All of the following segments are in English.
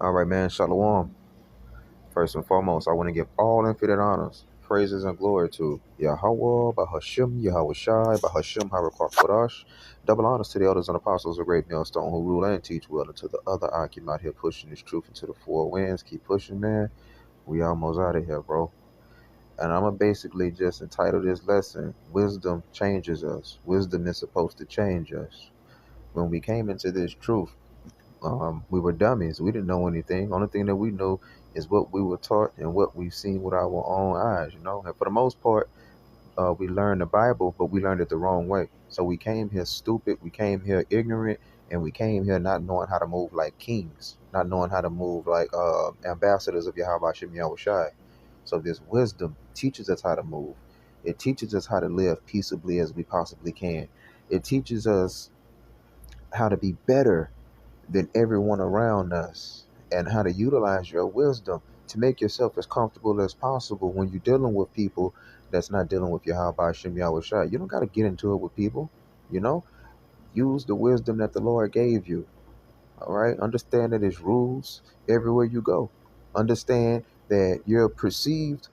All right, man. Shalom. First and foremost, I want to give all infinite honors, praises, and glory to Yahweh, Bahashim, Yahweh Shai, Bahashim, Harakot. Double honors to the elders and apostles of Great Millstone who rule and teach well, and to the other Akim out here pushing this truth into the four winds. Keep pushing, man. We almost out of here, bro. And I'm going to basically just entitle this lesson, Wisdom Changes Us. Wisdom is supposed to change us. When we came into this truth, we were dummies. We didn't know anything. Only thing that we knew is what we were taught and what we've seen with our own eyes, you know. And for the most part, we learned the Bible, but we learned it the wrong way. So we came here stupid. We came here ignorant, and we came here not knowing how to move like kings, not knowing how to move like ambassadors of Yahweh Shem Yahweh Shai. So this wisdom teaches us how to move. It teaches us how to live peaceably as we possibly can. It teaches us how to be better than everyone around us and how to utilize your wisdom to make yourself as comfortable as possible when you're dealing with people that's not dealing with Yahweh Shem Yahweh Shai. You don't got to get into it with people, you know? Use the wisdom that the Lord gave you, all right? Understand that there's rules everywhere you go. Understand that you're perceived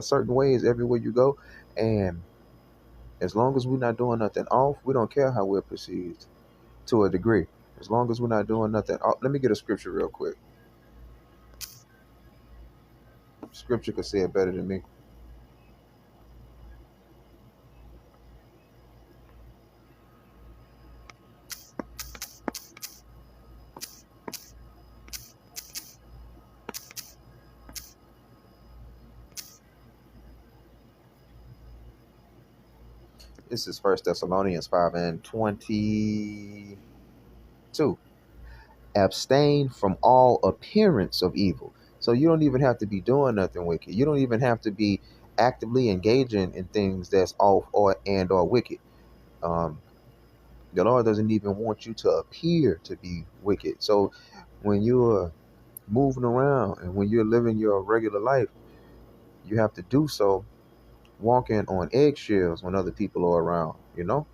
certain ways everywhere you go. And as long as we're not doing nothing off, we don't care how we're perceived to a degree. As long as we're not doing nothing. Oh, let me get a scripture real quick. Scripture could say it better than me. This is First Thessalonians 5:22. Abstain from all appearance of evil. So you don't even have to be doing nothing wicked. You don't even have to be actively engaging in things that's off or wicked. Um, the Lord doesn't even want you to appear to be wicked. So when you're moving around and when you're living your regular life, you have to do so walking on eggshells when other people are around, you know?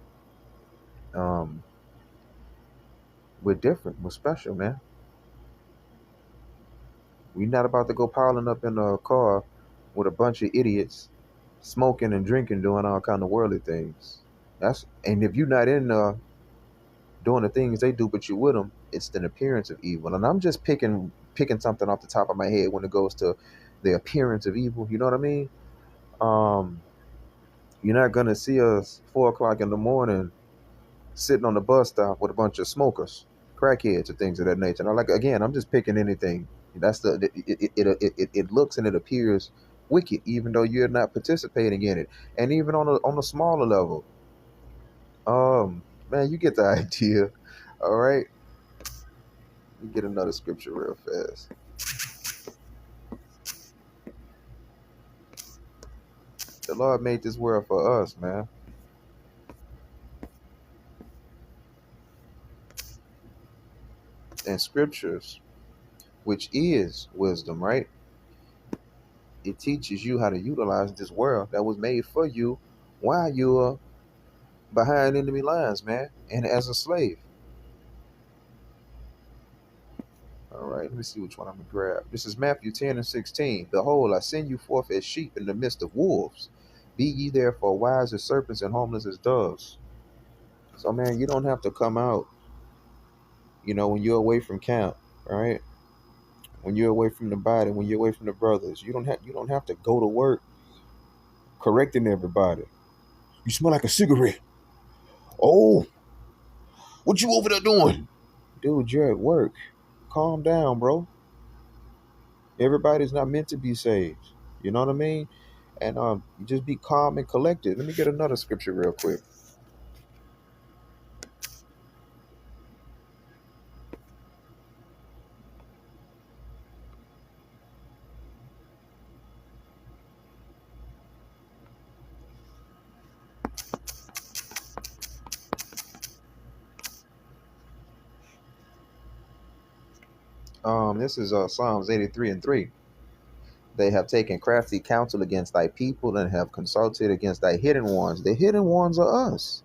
Um, we're different. We're special, man. We're not about to go piling up in a car with a bunch of idiots smoking and drinking, doing all kind of worldly things. And if you're not in doing the things they do, but you with them, it's an appearance of evil. And I'm just picking something off the top of my head when it goes to the appearance of evil. You know what I mean? Um, you're not gonna see us 4 o'clock in the morning sitting on the bus stop with a bunch of smokers, crackheads, or things of that nature. And I'm just picking anything. That's it looks and it appears wicked, even though you're not participating in it. And even on a smaller level, man, you get the idea. All right, let me get another scripture real fast. The Lord made this world for us, man. And scriptures, which is wisdom, right? It teaches you how to utilize this world that was made for you while you're behind enemy lines, man, and as a slave. All right, let me see which one I'm gonna grab. This is Matthew 10:16. Behold, I send you forth as sheep in the midst of wolves. Be ye therefore wise as serpents and harmless as doves. So, man, you don't have to come out, when you're away from camp, right? When you're away from the body, when you're away from the brothers, you don't have to go to work correcting everybody. You smell like a cigarette. Oh, what you over there doing? Dude, you're at work. Calm down, bro. Everybody's not meant to be saved. You know what I mean? And just be calm and collected. Let me get another scripture real quick. This is Psalms 83:3. They have taken crafty counsel against thy people and have consulted against thy hidden ones. The hidden ones are us.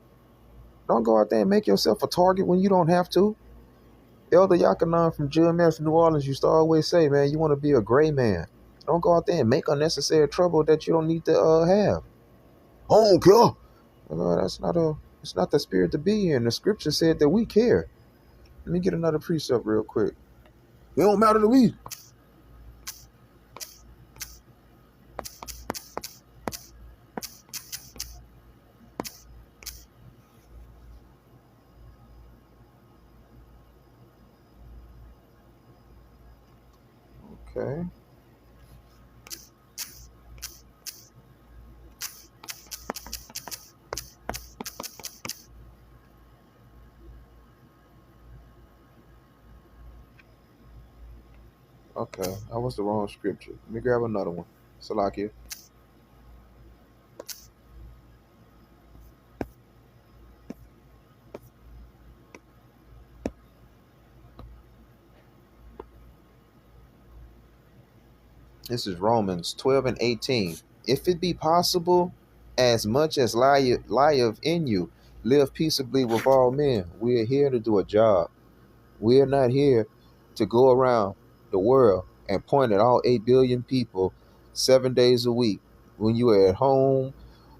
Don't go out there and make yourself a target when you don't have to. Elder Yakanan from GMS New Orleans used to always say, man, you want to be a gray man. Don't go out there and make unnecessary trouble that you don't need to have. I don't care. That's not it's not the spirit to be in. The scripture said that we care. Let me get another precept real quick. It don't matter to me. Okay. Okay. That was the wrong scripture. Let me grab another one. Salakia. This is Romans 12 and 18. If it be possible, as much as lieth in you, live peaceably with all men. We are here to do a job. We are not here to go around the world and point at all 8 billion people 7 days a week. When you are at home,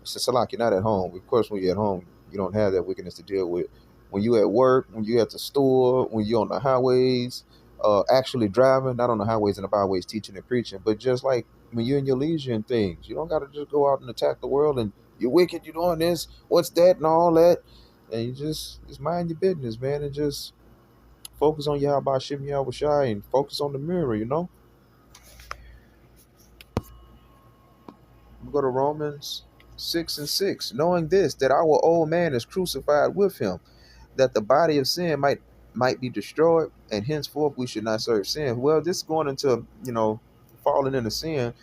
Salak, you're not at home. Of course, when you're at home, you don't have that wickedness to deal with. When you're at work, when you're at the store, when you're on the highways, actually driving, not on the highways and the byways teaching and preaching, but just like when you're in your leisure and things, you don't got to just go out and attack the world and you're wicked, you're doing this, what's that, and all that. And you just mind your business, man, and just focus on Yahweh Shem Yahweh Shai and focus on the mirror, you know? We go to Romans 6 and 6. Knowing this, that our old man is crucified with him, that the body of sin might be destroyed, and henceforth we should not serve sin. Well, this is going into, falling into sin,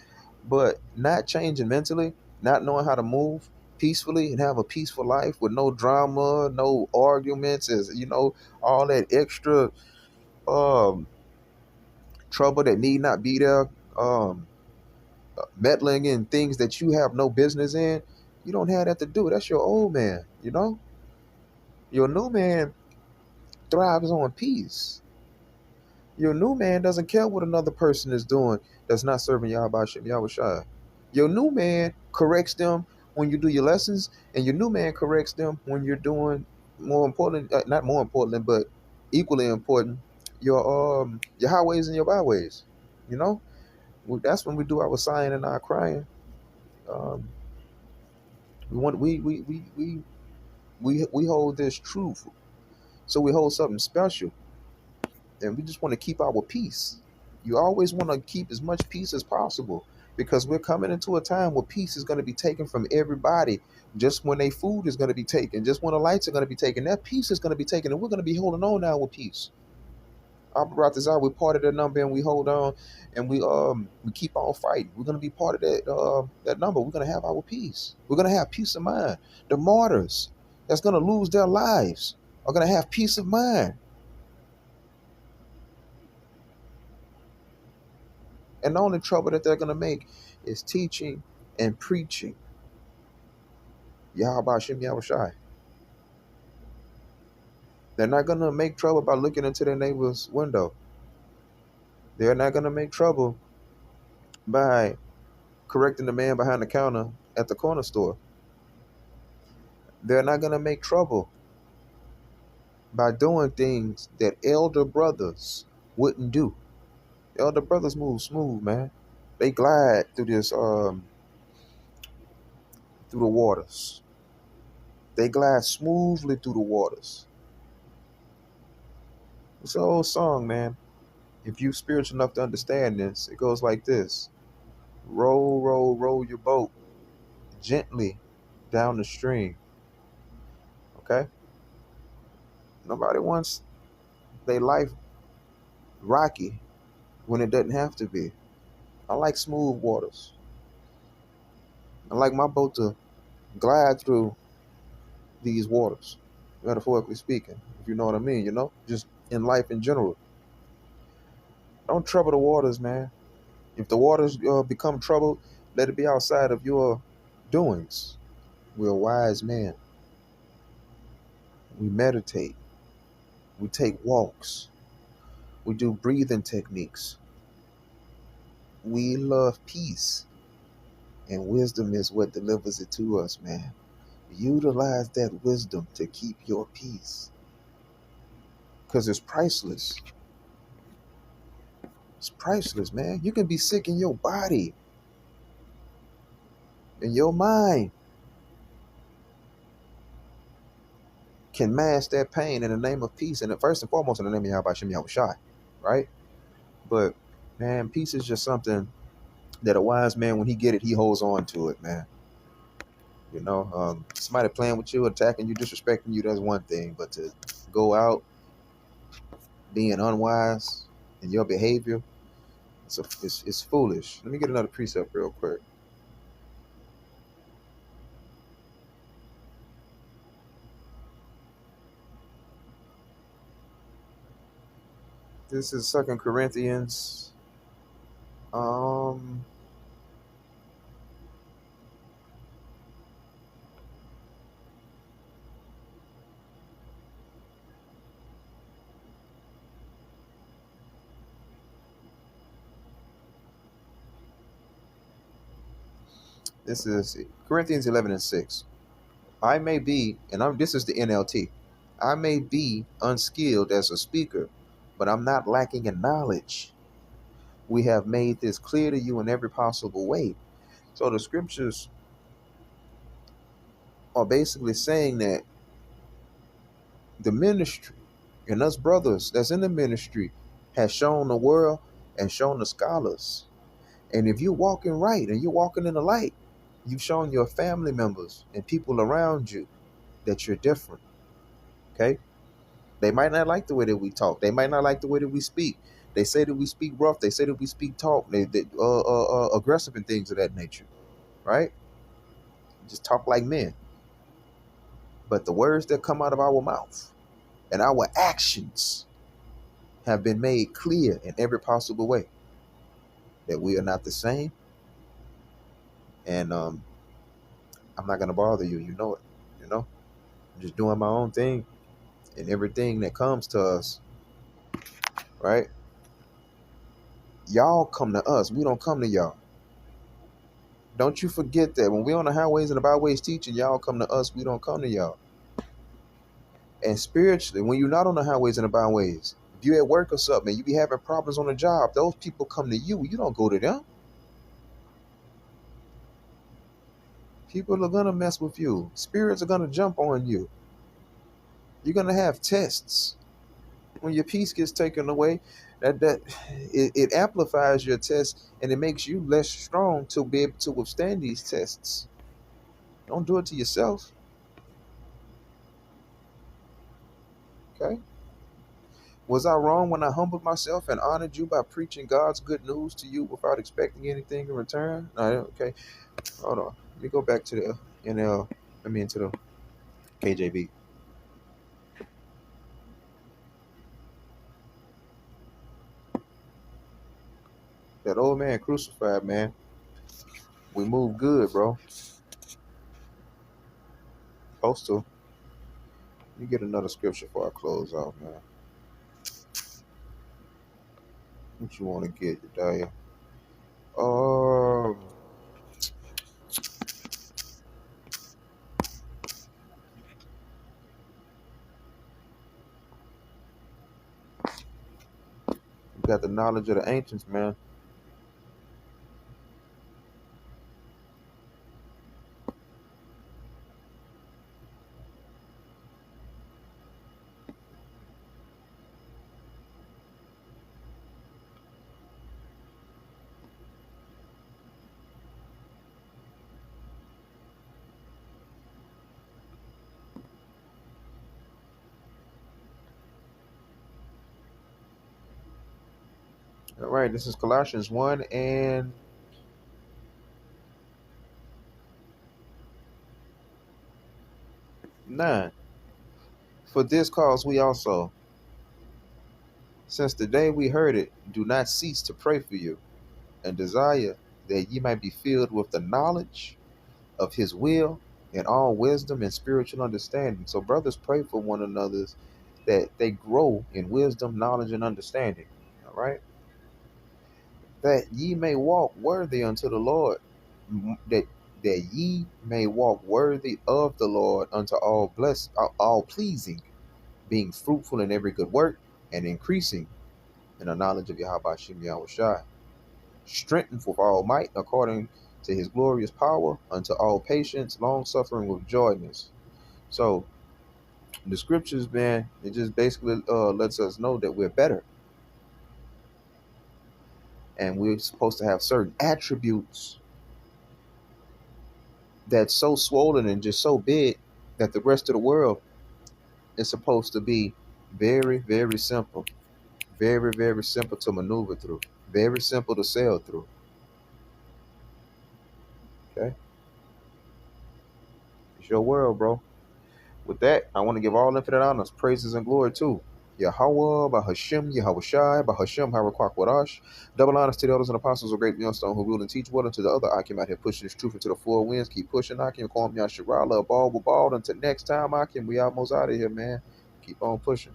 but not changing mentally, not knowing how to move peacefully and have a peaceful life with no drama, no arguments, as all that extra um trouble that need not be there, meddling in things that you have no business in. You don't have that to do. That's your old man, Your new man thrives on peace. Your new man doesn't care what another person is doing that's not serving Yahweh Shem Yahweh Shai. Your new man corrects them when you do your lessons, and your new man corrects them when you're doing more important, not more important, but equally important, your highways and your byways. You know, that's when we do our sighing and our crying. Um, we hold this truth, so we hold something special, and we just want to keep our peace. You always want to keep as much peace as possible because we're coming into a time where peace is going to be taken from everybody. Just when their food is going to be taken, just when the lights are going to be taken, that peace is going to be taken, and we're going to be holding on now with peace. I brought this out. We're part of that number, and we hold on, and we keep on fighting. We're gonna be part of that number. We're gonna have our peace. We're gonna have peace of mind. The martyrs that's gonna lose their lives are gonna have peace of mind, and the only trouble that they're gonna make is teaching and preaching Yahweh Shem Yahweh Shai. They're not gonna make trouble by looking into their neighbor's window. They're not gonna make trouble by correcting the man behind the counter at the corner store. They're not gonna make trouble by doing things that elder brothers wouldn't do. Elder brothers move smooth, man. They glide through through the waters. They glide smoothly through the waters. It's an old song, man. If you spiritual enough to understand this, it goes like this: roll, roll, roll your boat gently down the stream. Okay? Nobody wants their life rocky when it doesn't have to be. I like smooth waters. I like my boat to glide through these waters, metaphorically speaking, if you know what I mean, just in life in general. Don't trouble the waters, man. If the waters become troubled, let it be outside of your doings. We're a wise man. We meditate. We take walks. We do breathing techniques. We love peace, and wisdom is what delivers it to us, man. Utilize that wisdom to keep your peace, because it's priceless. It's priceless, man. You can be sick in your body, and your mind can mask that pain in the name of peace, and first and foremost in the name of Yahweh Shem Yahweh Shai, right? But man, peace is just something that a wise man, when he get it, he holds on to it, man. You know, somebody playing with you, attacking you, disrespecting you, that's one thing. But to go out being unwise in your behavior, it's foolish. Let me get another precept real quick. This is 2 Corinthians. Um, this is Corinthians 11:6. I may be, and this is the NLT. I may be unskilled as a speaker, but I'm not lacking in knowledge. We have made this clear to you in every possible way. So the scriptures are basically saying that the ministry and us brothers that's in the ministry has shown the world and shown the scholars. And if you're walking right and you're walking in the light, you've shown your family members and people around you that you're different. Okay? They might not like the way that we talk. They might not like the way that we speak. They say that we speak rough. They say that we speak talk. They aggressive and things of that nature. Right? Just talk like men. But the words that come out of our mouth and our actions have been made clear in every possible way that we are not the same. And I'm not gonna bother you. You know it. You know, I'm just doing my own thing, and everything that comes to us, right? Y'all come to us. We don't come to y'all. Don't you forget that when we're on the highways and the byways teaching, y'all come to us. We don't come to y'all. And spiritually, when you're not on the highways and the byways, if you at work or something, you be having problems on the job, those people come to you. You don't go to them. People are gonna mess with you. Spirits are gonna jump on you. You're gonna have tests. When your peace gets taken away, it amplifies your test and it makes you less strong to be able to withstand these tests. Don't do it to yourself. Okay? Was I wrong when I humbled myself and honored you by preaching God's good news to you without expecting anything in return? Okay. Hold on. Let me go back to the NL. Into the KJV. That old man crucified, man. We move good, bro. Supposed to. Let me get another scripture before I close out, man. What you want to get, Jediah? Um, you got the knowledge of the ancients, man. All right, this is Colossians 1 and 9. For this cause we also, since the day we heard it, do not cease to pray for you, and desire that ye might be filled with the knowledge of his will and all wisdom and spiritual understanding. So brothers pray for one another that they grow in wisdom, knowledge, and understanding. All right, that ye may walk worthy unto the Lord, that ye may walk worthy of the Lord unto all blessed, all pleasing, being fruitful in every good work and increasing in the knowledge of Yahweh Shem Yahweh Shai, strengthened with all might according to his glorious power unto all patience, long suffering with joyness. So the scriptures, man, it just basically lets us know that we're better, and we're supposed to have certain attributes that's so swollen and just so big that the rest of the world is supposed to be very, very simple, very, very simple to maneuver through, very simple to sail through. Okay, it's your world, bro. With that, I want to give all infinite honors, praises, and glory too. Yahweh, Bahashim, Yahweh Shai, Bahashim, Harakak Wadash. Double honors to the elders and apostles of Great Millstone who rule and teach what unto the other Akim out here pushing this truth into the four winds. Keep pushing, Akim. Call me Yasharala, ball with ball. Until next time, Akim, we almost out of here, man. Keep on pushing.